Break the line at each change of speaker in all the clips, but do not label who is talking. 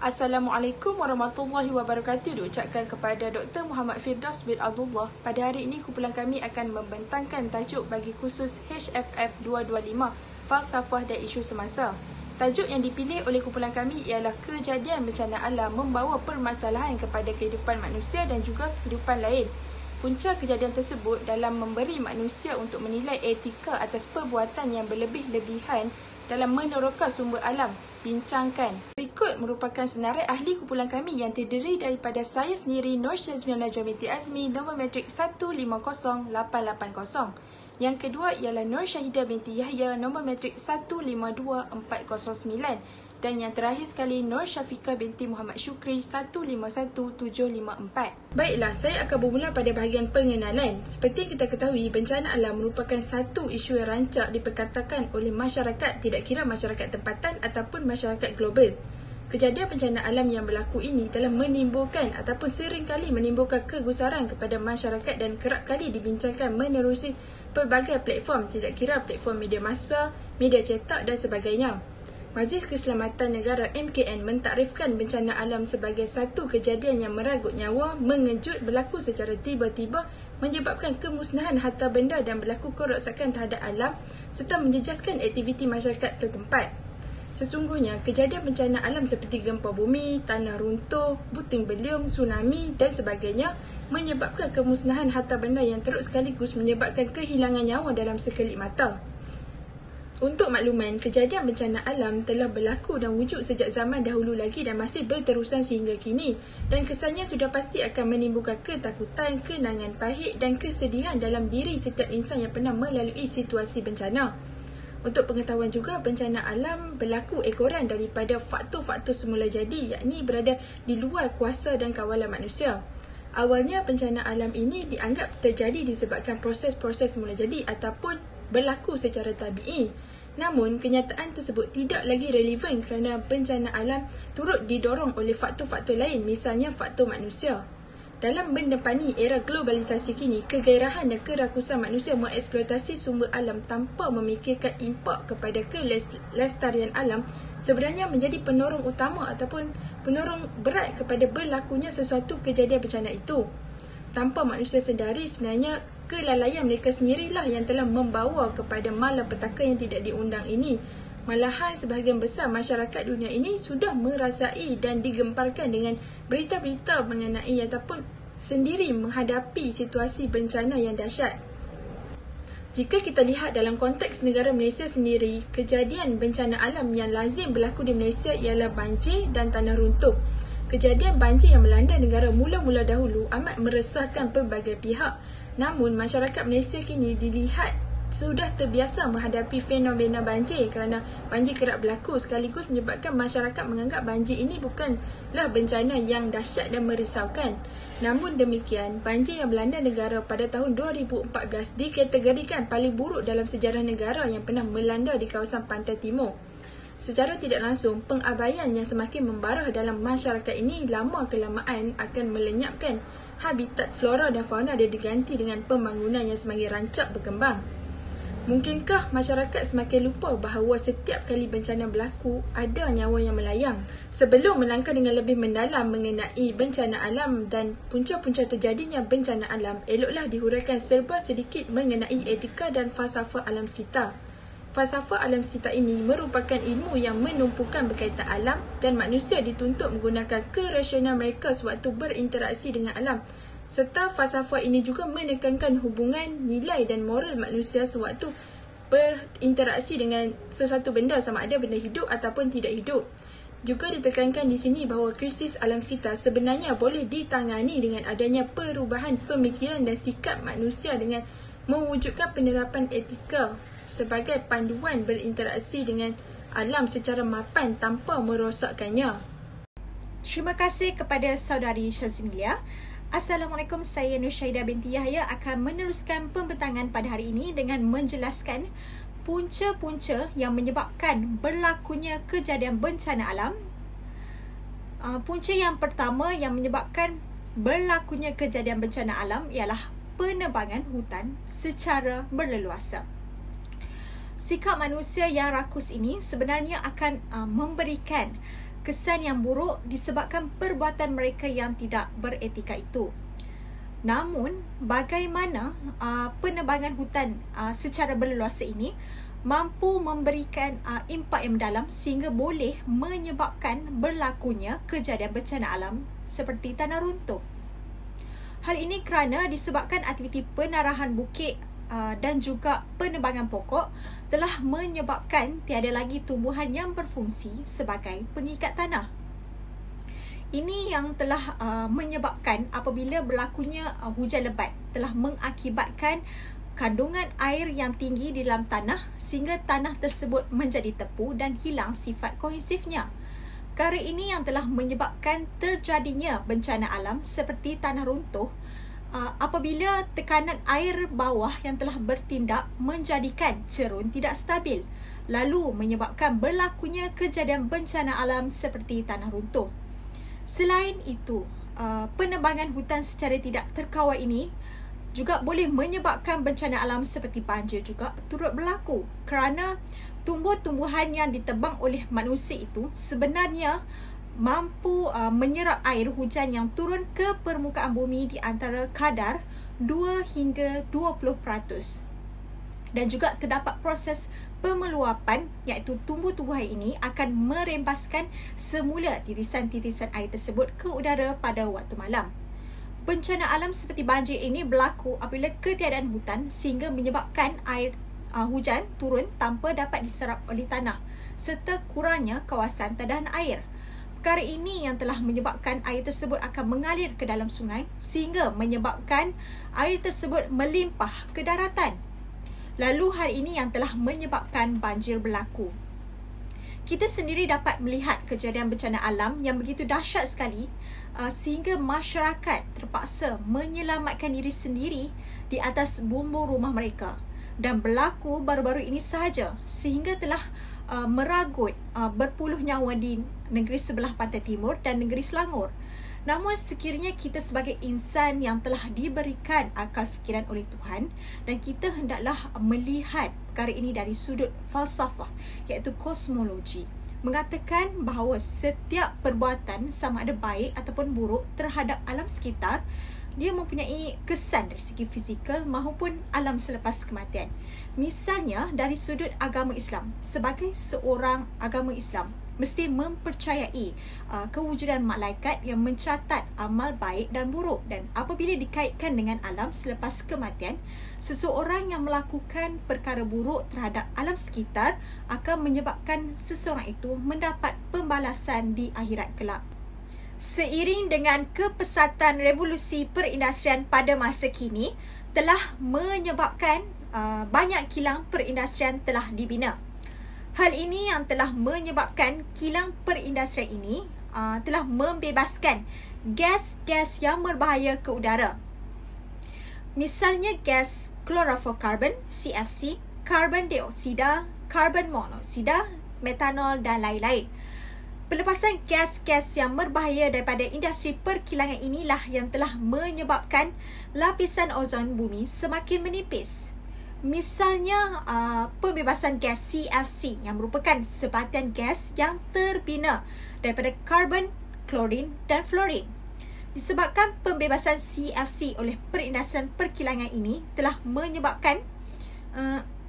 Assalamualaikum warahmatullahi wabarakatuh. Diucapkan kepada Dr. Muhammad Firdaus bin Abdullah. Pada hari ini kumpulan kami akan membentangkan tajuk bagi kursus HFF 225 Falsafah dan Isu Semasa. Tajuk yang dipilih oleh kumpulan kami ialah kejadian bencana alam membawa permasalahan kepada kehidupan manusia dan juga kehidupan lain. Punca kejadian tersebut dalam memberi manusia untuk menilai etika atas perbuatan yang berlebih-lebihan dalam meneroka sumber alam. Bincangkan. Berikut merupakan senarai ahli kumpulan kami yang terdiri daripada saya sendiri, Nur Syazmiana Binti Azmi, nombor matrik 150880. Yang kedua ialah Nur Syahidah binti Yahya, nombor matrik 152409. Dan yang terakhir sekali, Nur Syafiqah binti Muhammad Syukri, 151754. Baiklah, saya akan bermula pada bahagian pengenalan. Seperti yang kita ketahui, bencana alam merupakan satu isu yang rancak diperkatakan oleh masyarakat, tidak kira masyarakat tempatan ataupun masyarakat global. Kejadian bencana alam yang berlaku ini telah menimbulkan ataupun seringkali menimbulkan kegusaran kepada masyarakat dan kerap kali dibincangkan menerusi pelbagai platform, tidak kira platform media massa, media cetak dan sebagainya. Majlis Keselamatan Negara MKN mentakrifkan bencana alam sebagai satu kejadian yang meragut nyawa, mengejut, berlaku secara tiba-tiba, menyebabkan kemusnahan harta benda dan berlaku kerosakan terhadap alam serta menjejaskan aktiviti masyarakat setempat. Sesungguhnya, kejadian bencana alam seperti gempa bumi, tanah runtuh, puting beliung, tsunami dan sebagainya menyebabkan kemusnahan harta benda yang teruk sekaligus menyebabkan kehilangan nyawa dalam sekelip mata. Untuk makluman, kejadian bencana alam telah berlaku dan wujud sejak zaman dahulu lagi dan masih berterusan sehingga kini. Dan kesannya sudah pasti akan menimbulkan ketakutan, kenangan pahit dan kesedihan dalam diri setiap insan yang pernah melalui situasi bencana. Untuk pengetahuan juga, bencana alam berlaku ekoran daripada faktor-faktor semula jadi, yakni berada di luar kuasa dan kawalan manusia. Awalnya, bencana alam ini dianggap terjadi disebabkan proses-proses semula jadi ataupun berlaku secara tabi'i. Namun, kenyataan tersebut tidak lagi relevan kerana bencana alam turut didorong oleh faktor-faktor lain, misalnya faktor manusia. Dalam mendepani era globalisasi kini, kegairahan dan kerakusan manusia mengeksploitasi sumber alam tanpa memikirkan impak kepada kelestarian alam sebenarnya menjadi penorong utama ataupun penorong berat kepada berlakunya sesuatu kejadian bencana itu. Tanpa manusia sedari, sebenarnya kelalaian mereka sendirilah yang telah membawa kepada malapetaka yang tidak diundang ini. Malahan sebahagian besar masyarakat dunia ini sudah merasai dan digemparkan dengan berita-berita mengenai ataupun sendiri menghadapi situasi bencana yang dahsyat. Jika kita lihat dalam konteks negara Malaysia sendiri, kejadian bencana alam yang lazim berlaku di Malaysia ialah banjir dan tanah runtuh. Kejadian banjir yang melanda negara mula-mula dahulu amat meresahkan pelbagai pihak. Namun, masyarakat Malaysia kini dilihat sudah terbiasa menghadapi fenomena banjir kerana banjir kerap berlaku sekaligus menyebabkan masyarakat menganggap banjir ini bukanlah bencana yang dahsyat dan merisaukan. Namun demikian, banjir yang melanda negara pada tahun 2014 dikategorikan paling buruk dalam sejarah negara yang pernah melanda di kawasan Pantai Timur. Secara tidak langsung, pengabaian yang semakin membarah dalam masyarakat ini lama-kelamaan akan melenyapkan habitat flora dan fauna dan diganti dengan pembangunan yang semakin rancak berkembang. Mungkinkah masyarakat semakin lupa bahawa setiap kali bencana berlaku, ada nyawa yang melayang? Sebelum melangkah dengan lebih mendalam mengenai bencana alam dan punca-punca terjadinya bencana alam, eloklah dihuraikan serba sedikit mengenai etika dan falsafah alam sekitar. Falsafah alam sekitar ini merupakan ilmu yang menumpukan berkaitan alam dan manusia dituntut menggunakan kerasional mereka sewaktu berinteraksi dengan alam. Serta falsafah ini juga menekankan hubungan, nilai dan moral manusia sewaktu berinteraksi dengan sesuatu benda, sama ada benda hidup ataupun tidak hidup. Juga ditekankan di sini bahawa krisis alam sekitar sebenarnya boleh ditangani dengan adanya perubahan pemikiran dan sikap manusia dengan mewujudkan penerapan etika sebagai panduan berinteraksi dengan alam secara mapan tanpa merosakkannya.
Terima kasih kepada saudari Syazmilia. Assalamualaikum, saya Nur Syahidah binti Yahya akan meneruskan pembentangan pada hari ini dengan menjelaskan punca-punca yang menyebabkan berlakunya kejadian bencana alam. Punca yang pertama yang menyebabkan berlakunya kejadian bencana alam ialah penebangan hutan secara berleluasa. Sikap manusia yang rakus ini sebenarnya akan memberikan kesan yang buruk disebabkan perbuatan mereka yang tidak beretika itu. Namun, bagaimana penebangan hutan secara berleluasa ini mampu memberikan impak yang mendalam sehingga boleh menyebabkan berlakunya kejadian bencana alam seperti tanah runtuh. Hal ini kerana disebabkan aktiviti penarahan bukit dan juga penebangan pokok telah menyebabkan tiada lagi tumbuhan yang berfungsi sebagai pengikat tanah. Ini yang telah menyebabkan apabila berlakunya hujan lebat telah mengakibatkan kandungan air yang tinggi di dalam tanah sehingga tanah tersebut menjadi tepu dan hilang sifat kohesifnya. Perkara ini yang telah menyebabkan terjadinya bencana alam seperti tanah runtuh apabila tekanan air bawah yang telah bertindak menjadikan cerun tidak stabil, lalu menyebabkan berlakunya kejadian bencana alam seperti tanah runtuh. Selain itu, penebangan hutan secara tidak terkawal ini juga boleh menyebabkan bencana alam seperti banjir juga turut berlaku kerana tumbuh-tumbuhan yang ditebang oleh manusia itu sebenarnya mampu menyerap air hujan yang turun ke permukaan bumi di antara kadar 2 hingga 20%. Dan juga terdapat proses pemeluapan iaitu tumbuh-tumbuhan ini akan merembaskan semula titisan-titisan air tersebut ke udara pada waktu malam. Bencana alam seperti banjir ini berlaku apabila ketiadaan hutan sehingga menyebabkan air hujan turun tanpa dapat diserap oleh tanah serta kurangnya kawasan tadahan air. Perkara ini yang telah menyebabkan air tersebut akan mengalir ke dalam sungai sehingga menyebabkan air tersebut melimpah ke daratan. Lalu hal ini yang telah menyebabkan banjir berlaku. Kita sendiri dapat melihat kejadian bencana alam yang begitu dahsyat sekali sehingga masyarakat terpaksa menyelamatkan diri sendiri di atas bumbung rumah mereka. Dan berlaku baru-baru ini sahaja sehingga telah meragut berpuluh nyawa di negeri sebelah pantai timur dan negeri Selangor. Namun sekiranya kita sebagai insan yang telah diberikan akal fikiran oleh Tuhan dan kita hendaklah melihat perkara ini dari sudut falsafah iaitu kosmologi, mengatakan bahawa setiap perbuatan sama ada baik ataupun buruk terhadap alam sekitar dia mempunyai kesan dari segi fizikal maupun alam selepas kematian. Misalnya dari sudut agama Islam, sebagai seorang agama Islam mesti mempercayai kewujudan malaikat yang mencatat amal baik dan buruk, dan apabila dikaitkan dengan alam selepas kematian, seseorang yang melakukan perkara buruk terhadap alam sekitar akan menyebabkan seseorang itu mendapat pembalasan di akhirat kelak. Seiring dengan kepesatan revolusi perindustrian pada masa kini telah menyebabkan banyak kilang perindustrian telah dibina. Hal ini yang telah menyebabkan kilang perindustrian ini telah membebaskan gas-gas yang berbahaya ke udara. Misalnya gas chlorofluorocarbon, CFC, karbon dioksida, karbon monoksida, metanol dan lain-lain. Pelepasan gas-gas yang berbahaya daripada industri perkilangan inilah yang telah menyebabkan lapisan ozon bumi semakin menipis. Misalnya pembebasan gas CFC yang merupakan sebatian gas yang terbina daripada karbon, klorin dan fluorin. Disebabkan pembebasan CFC oleh perindustrian perkilangan ini telah menyebabkan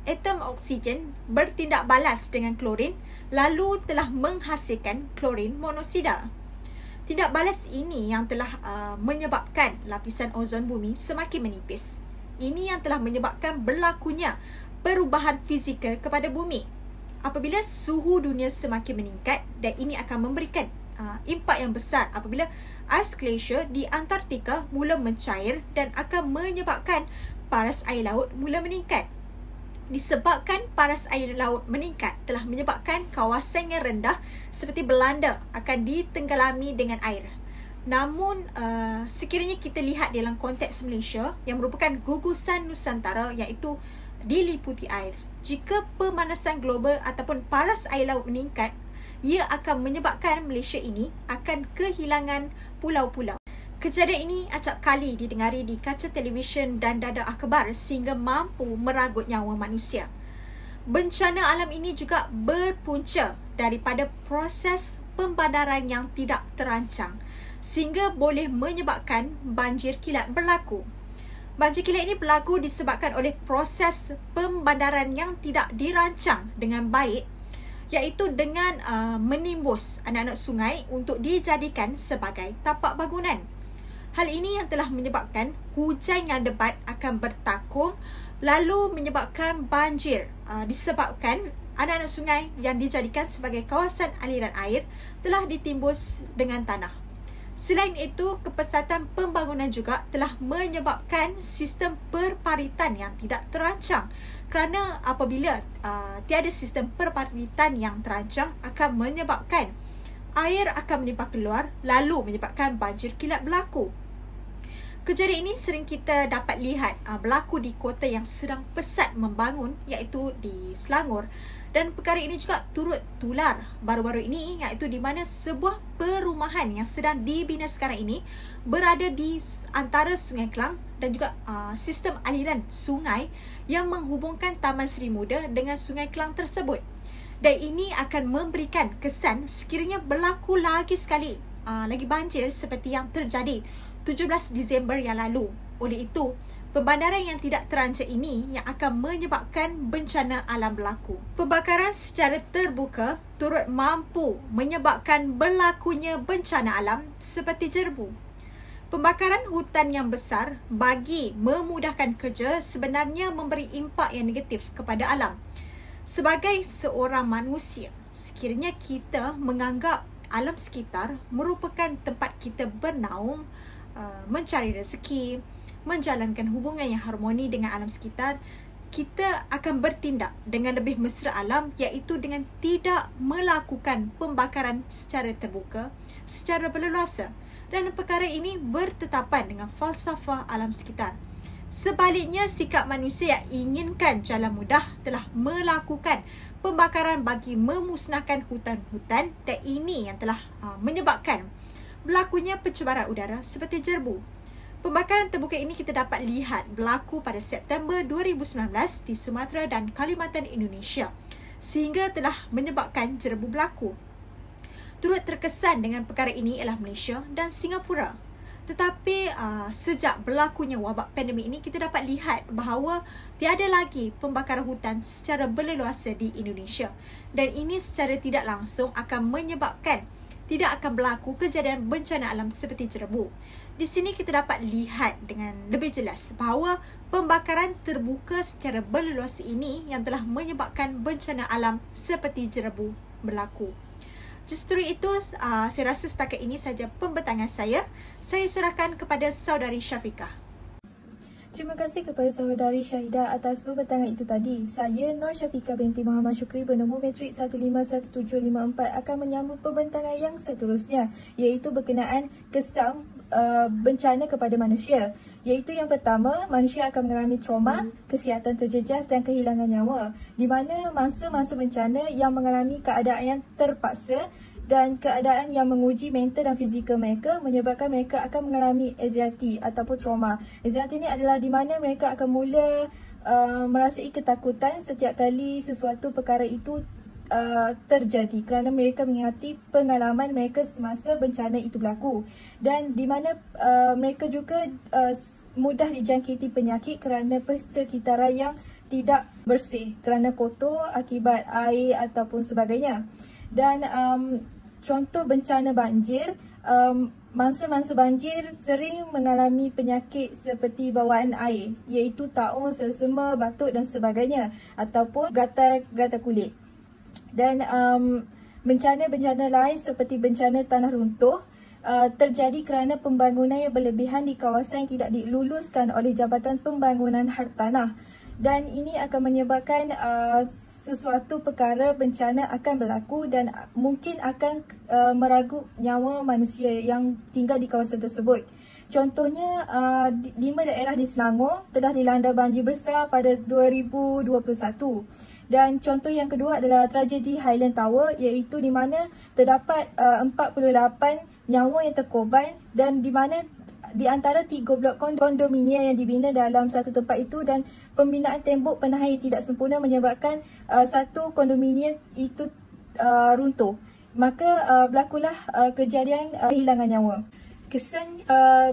atom oksigen bertindak balas dengan klorin lalu telah menghasilkan klorin monoksida. Tindak balas ini yang telah menyebabkan lapisan ozon bumi semakin menipis. Ini yang telah menyebabkan berlakunya perubahan fizikal kepada bumi. Apabila suhu dunia semakin meningkat, dan ini akan memberikan impak yang besar apabila ais glacier di Antartika mula mencair dan akan menyebabkan paras air laut mula meningkat. Disebabkan paras air laut meningkat telah menyebabkan kawasan yang rendah seperti Belanda akan ditenggelami dengan air. Namun sekiranya kita lihat dalam konteks Malaysia yang merupakan gugusan Nusantara iaitu diliputi air, jika pemanasan global ataupun paras air laut meningkat, ia akan menyebabkan Malaysia ini akan kehilangan pulau-pulau. Kejadian ini acap kali didengari di kaca televisyen dan dada akhbar sehingga mampu meragut nyawa manusia. Bencana alam ini juga berpunca daripada proses pembandaran yang tidak terancang sehingga boleh menyebabkan banjir kilat berlaku. Banjir kilat ini berlaku disebabkan oleh proses pembandaran yang tidak dirancang dengan baik, iaitu dengan menimbus anak-anak sungai untuk dijadikan sebagai tapak bangunan. Hal ini yang telah menyebabkan hujan yang lebat akan bertakung lalu menyebabkan banjir disebabkan anak-anak sungai yang dijadikan sebagai kawasan aliran air telah ditimbus dengan tanah. Selain itu, kepesatan pembangunan juga telah menyebabkan sistem perparitan yang tidak terancang, kerana apabila tiada sistem perparitan yang terancang akan menyebabkan air akan melimpah keluar lalu menyebabkan banjir kilat berlaku. Kejadian ini sering kita dapat lihat berlaku di kota yang sedang pesat membangun, iaitu di Selangor, dan perkara ini juga turut tular baru-baru ini, iaitu di mana sebuah perumahan yang sedang dibina sekarang ini berada di antara Sungai Kelang dan juga sistem aliran sungai yang menghubungkan Taman Seri Muda dengan Sungai Kelang tersebut. Dan ini akan memberikan kesan sekiranya berlaku lagi sekali lagi banjir seperti yang terjadi 17 Disember yang lalu. Oleh itu, pembandaran yang tidak terancang ini yang akan menyebabkan bencana alam berlaku. Pembakaran secara terbuka turut mampu menyebabkan berlakunya bencana alam seperti jerbu. Pembakaran hutan yang besar bagi memudahkan kerja sebenarnya memberi impak yang negatif kepada alam. Sebagai seorang manusia, sekiranya kita menganggap alam sekitar merupakan tempat kita bernaung, mencari rezeki, menjalankan hubungan yang harmoni dengan alam sekitar, kita akan bertindak dengan lebih mesra alam, iaitu dengan tidak melakukan pembakaran secara terbuka, secara berleluasa. Dan perkara ini bertetapan dengan falsafah alam sekitar. Sebaliknya, sikap manusia yang inginkan jalan mudah telah melakukan pembakaran bagi memusnahkan hutan-hutan, dan ini yang telah menyebabkan berlakunya pencemaran udara seperti jerbu. Pembakaran terbuka ini kita dapat lihat berlaku pada September 2019 di Sumatera dan Kalimantan Indonesia, sehingga telah menyebabkan jerbu berlaku. Turut terkesan dengan perkara ini ialah Malaysia dan Singapura. Tetapi sejak berlakunya wabak pandemik ini, kita dapat lihat bahawa tiada lagi pembakaran hutan secara berleluasa di Indonesia. Dan ini secara tidak langsung akan menyebabkan tidak akan berlaku kejadian bencana alam seperti jerbu. Di sini kita dapat lihat dengan lebih jelas bahawa pembakaran terbuka secara berleluasa ini yang telah menyebabkan bencana alam seperti jerbu berlaku. Justru itu, saya rasa setakat ini saja pembentangan saya. Saya serahkan kepada saudari Syafiqah.
Terima kasih kepada saudari Syahidah atas pembentangan itu tadi. Saya Nur Syafiqah binti Muhammad Syukri bernombor matrik 151754 akan menyambung pembentangan yang seterusnya, iaitu berkenaan kesan bencana kepada manusia. Iaitu yang pertama, manusia akan mengalami trauma, kesihatan terjejas dan kehilangan nyawa. Di mana masa-masa bencana yang mengalami keadaan yang terpaksa dan keadaan yang menguji mental dan fizikal mereka menyebabkan mereka akan mengalami anxiety ataupun trauma. Anxiety ini adalah di mana mereka akan mula merasai ketakutan setiap kali sesuatu perkara itu terjadi, kerana mereka mengingati pengalaman mereka semasa bencana itu berlaku, dan di mana mereka juga mudah dijangkiti penyakit kerana persekitaran yang tidak bersih, kerana kotor akibat air ataupun sebagainya. Dan contoh bencana banjir, mangsa-mangsa banjir sering mengalami penyakit seperti bawaan air, iaitu taun, selsema, batuk dan sebagainya, ataupun gatal kulit. Dan bencana-bencana lain seperti bencana tanah runtuh terjadi kerana pembangunan yang berlebihan di kawasan yang tidak diluluskan oleh Jabatan Pembangunan Hartanah. Dan ini akan menyebabkan sesuatu perkara bencana akan berlaku dan mungkin akan meragut nyawa manusia yang tinggal di kawasan tersebut. Contohnya, 5 daerah di Selangor telah dilanda banjir besar pada 2021. Dan contoh yang kedua adalah tragedi Highland Tower, iaitu di mana terdapat 48 nyawa yang terkorban, dan di mana di antara 3 blok kondominium yang dibina dalam satu tempat itu, dan pembinaan tembok penahan yang tidak sempurna menyebabkan satu kondominium itu runtuh. maka berlakulah kejadian kehilangan nyawa. Kesan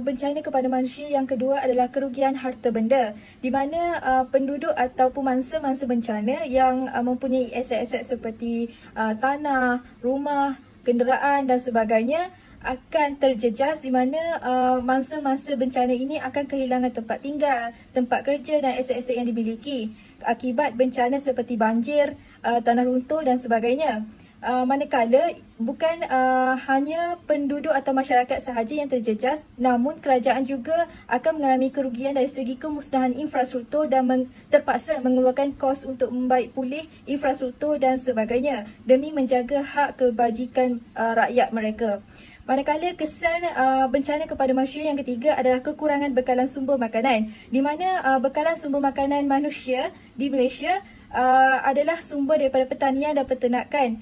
bencana kepada manusia yang kedua adalah kerugian harta benda, di mana penduduk ataupun mangsa-mangsa bencana yang mempunyai aset-aset seperti tanah, rumah, kenderaan dan sebagainya akan terjejas, di mana mangsa-mangsa bencana ini akan kehilangan tempat tinggal, tempat kerja dan aset-aset yang dimiliki akibat bencana seperti banjir, tanah runtuh dan sebagainya. Manakala bukan hanya penduduk atau masyarakat sahaja yang terjejas, namun kerajaan juga akan mengalami kerugian dari segi kemusnahan infrastruktur dan terpaksa mengeluarkan kos untuk membaik pulih infrastruktur dan sebagainya demi menjaga hak kebajikan rakyat mereka. Manakala kesan bencana kepada manusia yang ketiga adalah kekurangan bekalan sumber makanan, di mana bekalan sumber makanan manusia di Malaysia adalah sumber daripada pertanian dan peternakan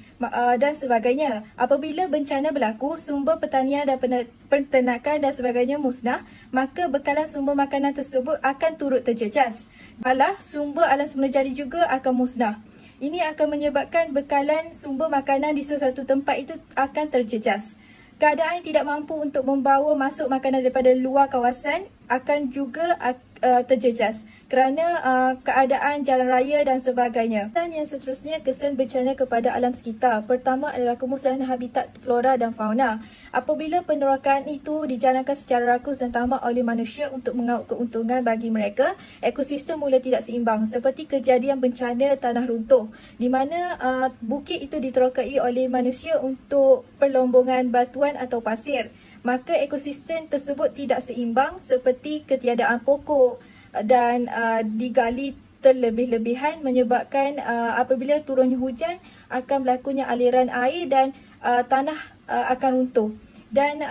dan sebagainya. Apabila bencana berlaku, sumber pertanian dan peternakan dan sebagainya musnah, maka bekalan sumber makanan tersebut akan turut terjejas. Malah sumber alam semula jadi juga akan musnah. Ini akan menyebabkan bekalan sumber makanan di sesuatu tempat itu akan terjejas. Keadaan tidak mampu untuk membawa masuk makanan daripada luar kawasan akan juga terjejas kerana keadaan jalan raya dan sebagainya. Dan yang seterusnya, kesan bencana kepada alam sekitar. Pertama adalah kemusnahan habitat flora dan fauna. Apabila penerokan itu dijalankan secara rakus dan tamak oleh manusia untuk mengaut keuntungan bagi mereka, ekosistem mula tidak seimbang, seperti kejadian bencana tanah runtuh, di mana bukit itu diterokai oleh manusia untuk perlombongan batuan atau pasir. Maka ekosistem tersebut tidak seimbang, seperti ketiadaan pokok dan digali terlebih-lebihan, menyebabkan apabila turunnya hujan akan berlakunya aliran air dan tanah akan runtuh. Dan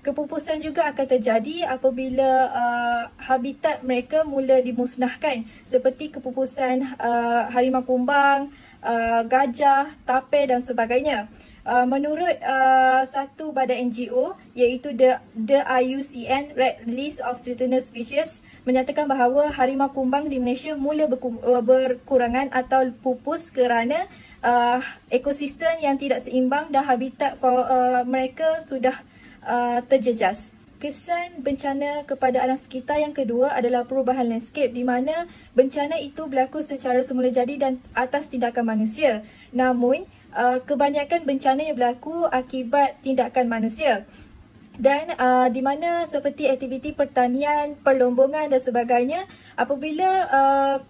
kepupusan juga akan terjadi apabila habitat mereka mula dimusnahkan, seperti kepupusan harimau kumbang, gajah, tapir dan sebagainya. Menurut satu badan NGO iaitu the IUCN Red List of Threatened Species menyatakan bahawa harimau kumbang di Malaysia mula berkurangan atau pupus kerana ekosistem yang tidak seimbang dan habitat mereka sudah terjejas. Kesan bencana kepada alam sekitar yang kedua adalah perubahan landscape, di mana bencana itu berlaku secara semula jadi dan atas tindakan manusia. Namun, kebanyakan bencana yang berlaku akibat tindakan manusia. Dan di mana seperti aktiviti pertanian, perlombongan dan sebagainya, apabila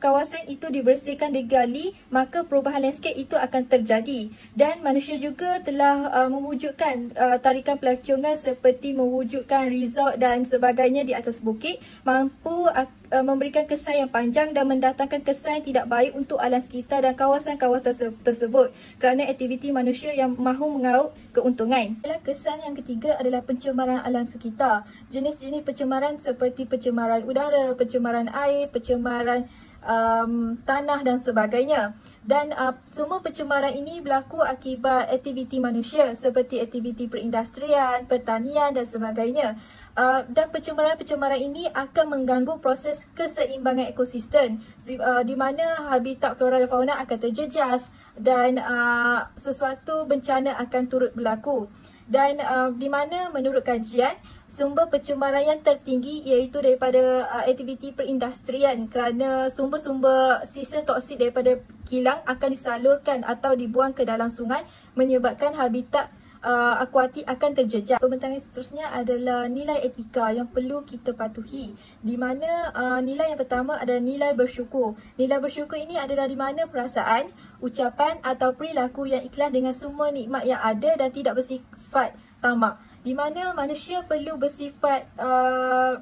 kawasan itu dibersihkan, digali, maka perubahan landscape itu akan terjadi. Dan manusia juga telah mewujudkan tarikan pelancongan seperti mewujudkan resort dan sebagainya di atas bukit, mampu memberikan kesan yang panjang dan mendatangkan kesan yang tidak baik untuk alam sekitar dan kawasan-kawasan tersebut kerana aktiviti manusia yang mahu mengaut keuntungan. Kesan yang ketiga adalah pencemaran alam sekitar. Jenis-jenis pencemaran seperti pencemaran udara, pencemaran air, pencemaran tanah dan sebagainya. Dan semua pencemaran ini berlaku akibat aktiviti manusia seperti aktiviti perindustrian, pertanian dan sebagainya. Dan pencemaran-pencemaran ini akan mengganggu proses keseimbangan ekosistem, di mana habitat flora dan fauna akan terjejas dan sesuatu bencana akan turut berlaku. Dan di mana menurut kajian, sumber pencemaran yang tertinggi iaitu daripada aktiviti perindustrian, kerana sumber-sumber sisa toksik daripada kilang akan disalurkan atau dibuang ke dalam sungai, menyebabkan habitat akuatik akan terjejas. Pembentangan seterusnya adalah nilai etika yang perlu kita patuhi, di mana nilai yang pertama adalah nilai bersyukur. Nilai bersyukur ini adalah di mana perasaan, ucapan atau perilaku yang ikhlas dengan semua nikmat yang ada dan tidak bersifat tamak, di mana manusia perlu bersifat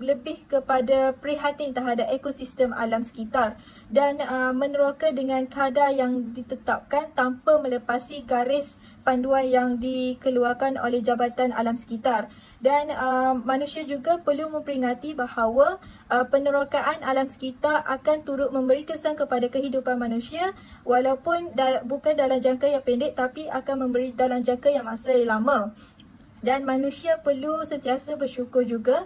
lebih kepada prihatin terhadap ekosistem alam sekitar dan meneroka dengan kadar yang ditetapkan tanpa melepasi garis panduan yang dikeluarkan oleh Jabatan Alam Sekitar. Dan manusia juga perlu memperingati bahawa penerokaan alam sekitar akan turut memberi kesan kepada kehidupan manusia, walaupun bukan dalam jangka yang pendek tapi akan memberi dalam jangka yang masa yang lama. Dan manusia perlu sentiasa bersyukur juga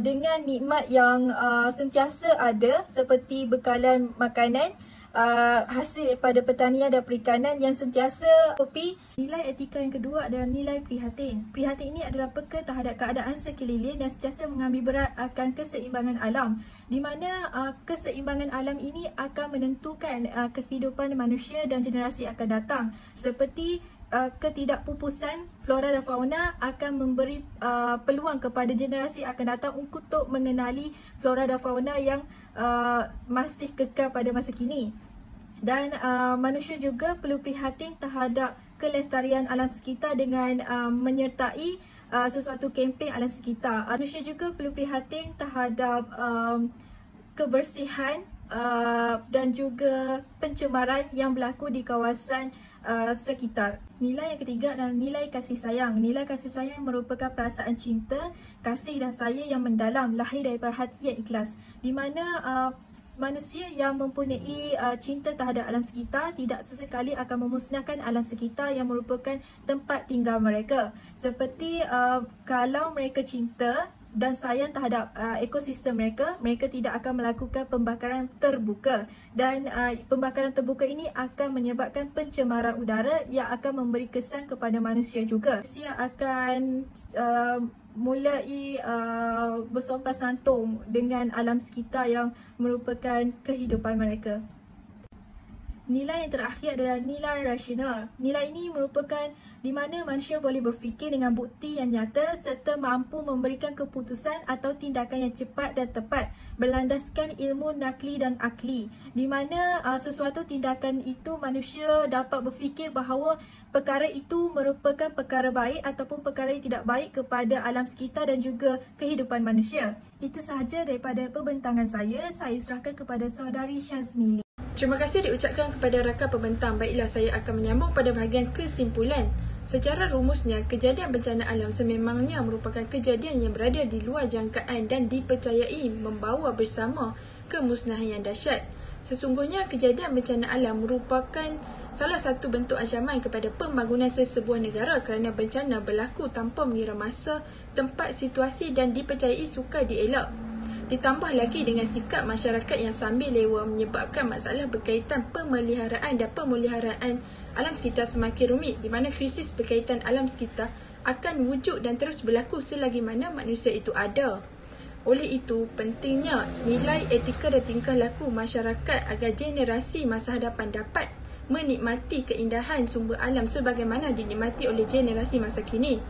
dengan nikmat yang sentiasa ada seperti bekalan makanan,
hasil daripada pertanian dan perikanan yang sentiasa kopi. Nilai etika yang kedua adalah nilai prihatin. Prihatin ini adalah peka terhadap keadaan sekeliling dan sentiasa mengambil berat akan keseimbangan alam, di mana keseimbangan alam ini akan menentukan kehidupan manusia dan generasi akan datang. Seperti ketidakpupusan flora dan fauna akan memberi peluang kepada generasi akan datang untuk mengenali flora dan fauna yang masih kekal pada masa kini. Dan manusia juga perlu prihatin terhadap kelestarian alam sekitar dengan menyertai sesuatu kempen alam sekitar. Manusia juga perlu prihatin terhadap kebersihan dan juga pencemaran yang berlaku di kawasan sekitar. Nilai yang ketiga adalah nilai kasih sayang. Nilai kasih sayang merupakan perasaan cinta, kasih dan sayang yang mendalam, lahir daripada hati yang ikhlas, di mana manusia yang mempunyai cinta terhadap alam sekitar tidak sesekali akan memusnahkan alam sekitar yang merupakan tempat tinggal mereka. Seperti kalau mereka cinta dan sayang terhadap ekosistem mereka, mereka tidak akan melakukan pembakaran terbuka, dan pembakaran terbuka ini akan menyebabkan pencemaran udara yang akan memberi kesan kepada manusia juga. Manusia akan mulai bersopan santun dengan alam sekitar yang merupakan kehidupan mereka. Nilai yang terakhir adalah nilai rasional. Nilai ini merupakan di mana manusia boleh berfikir dengan bukti yang nyata serta mampu memberikan keputusan atau tindakan yang cepat dan tepat berlandaskan ilmu nakli dan akli, di mana sesuatu tindakan itu manusia dapat berfikir bahawa perkara itu merupakan perkara baik ataupun perkara yang tidak baik kepada alam sekitar dan juga kehidupan manusia. Itu sahaja daripada pembentangan saya serahkan kepada saudari Syazmili.
Terima kasih diucapkan kepada rakan pembentang. Baiklah, saya akan menyambung pada bahagian kesimpulan. Secara rumusnya, kejadian bencana alam sememangnya merupakan kejadian yang berada di luar jangkaan dan dipercayai membawa bersama kemusnahan yang dahsyat. Sesungguhnya, kejadian bencana alam merupakan salah satu bentuk ancaman kepada pembangunan sesebuah negara kerana bencana berlaku tanpa mengira masa, tempat, situasi dan dipercayai sukar dielak. Ditambah lagi dengan sikap masyarakat yang sambil lewa menyebabkan masalah berkaitan pemeliharaan dan pemeliharaan alam sekitar semakin rumit, di mana krisis berkaitan alam sekitar akan wujud dan terus berlaku selagi mana manusia itu ada. Oleh itu, pentingnya nilai etika dan tingkah laku masyarakat agar generasi masa hadapan dapat menikmati keindahan sumber alam sebagaimana dinikmati oleh generasi masa kini.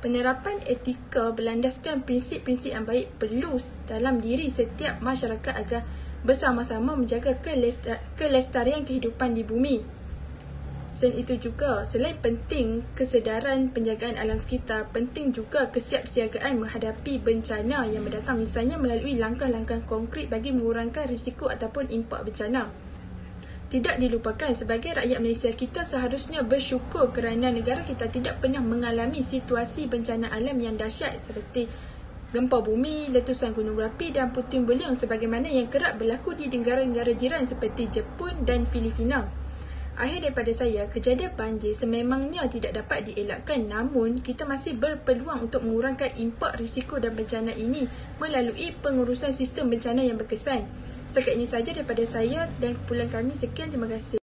Penerapan etika berlandaskan prinsip-prinsip yang baik perlu dalam diri setiap masyarakat agar bersama-sama menjaga kelestarian kehidupan di bumi. Selain itu juga, selain penting kesedaran penjagaan alam sekitar, penting juga kesiapsiagaan menghadapi bencana yang mendatang, misalnya melalui langkah-langkah konkret bagi mengurangkan risiko ataupun impak bencana. Tidak dilupakan, sebagai rakyat Malaysia, kita seharusnya bersyukur kerana negara kita tidak pernah mengalami situasi bencana alam yang dahsyat seperti gempa bumi, letusan gunung berapi dan puting beliung sebagaimana yang kerap berlaku di negara-negara jiran seperti Jepun dan Filipina. Akhir daripada saya, kejadian banjir sememangnya tidak dapat dielakkan, namun kita masih berpeluang untuk mengurangkan impak risiko dan bencana ini melalui pengurusan sistem bencana yang berkesan. Setakat ini sahaja daripada saya dan kumpulan kami. Sekian, terima kasih.